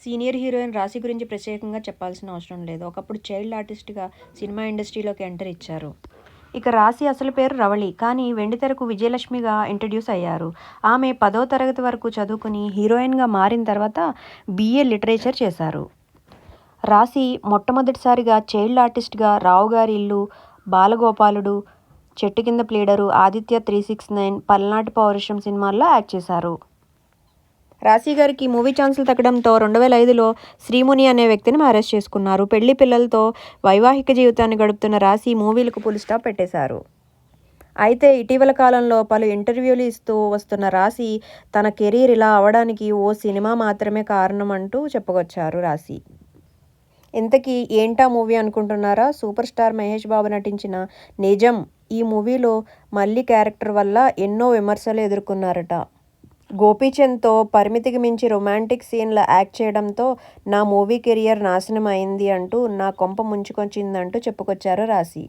Senior heroine రాశి గురించి ప్రత్యేకంగా చెప్పాల్సిన అవసరం లేదు. ఒకప్పుడు చైల్డ్ ఆర్టిస్ట్‌గా సినిమా ఇండస్ట్రీలోకి ఎంటర్ ఇచ్చారు. ఇక రాశి అసలు పేరు రవళి. కానీ వెండితెరకు విజయలక్ష్మిగా ఇంట్రడ్యూస్ అయ్యారు. ఆమె 10వ తరగతి వరకు చదువుకుని హీరోయిన్‌గా మారిన తర్వాత బీఏ లిటరేచర్ చేశారు. రాశి మొట్టమొదటిసారిగా చైల్డ్ ఆర్టిస్ట్‌గా 'రావు గారి ఇల్లు', 'బాలగోపాలుడు', 'చెట్టు కింద ప్లీడరు', 'ఆదిత్య 369', 'పల్నాటి పౌరుషం' సినిమాల్లో యాక్ట్ చేశారు. రాశి గారికి మూవీ ఛాన్సులు తగ్గడంతో 2005లో శ్రీముని అనే వ్యక్తిని మ్యారేజ్ చేసుకున్నారు. పెళ్లి పిల్లలతో వైవాహిక జీవితాన్ని గడుపుతున్న రాశి మూవీలకు ఫుల్ స్టాప్ పెట్టేశారు. అయితే ఇటీవల కాలంలో పలు ఇంటర్వ్యూలు ఇస్తూ వస్తున్న రాశి తన కెరీర్ ఇలా అవడానికి ఓ సినిమా మాత్రమే కారణం అంటూ చెప్పుకొచ్చారు రాశి. ఇంతకీ ఏంటా మూవీ అనుకుంటున్నారా? సూపర్ స్టార్ మహేష్ బాబు నటించిన 'నిజం' ఈ మూవీలో మల్లి క్యారెక్టర్ వల్ల ఎన్నో విమర్శలు ఎదుర్కొన్నారట. గోపీచంద్తో పరిమితికి మించి రొమాంటిక్ సీన్ల యాక్ట్ చేయడంతో నా మూవీ కెరియర్ నాశనం అయింది అంటూ నా కొంప ముంచుకొచ్చిందంటూ చెప్పుకొచ్చారు రాశి.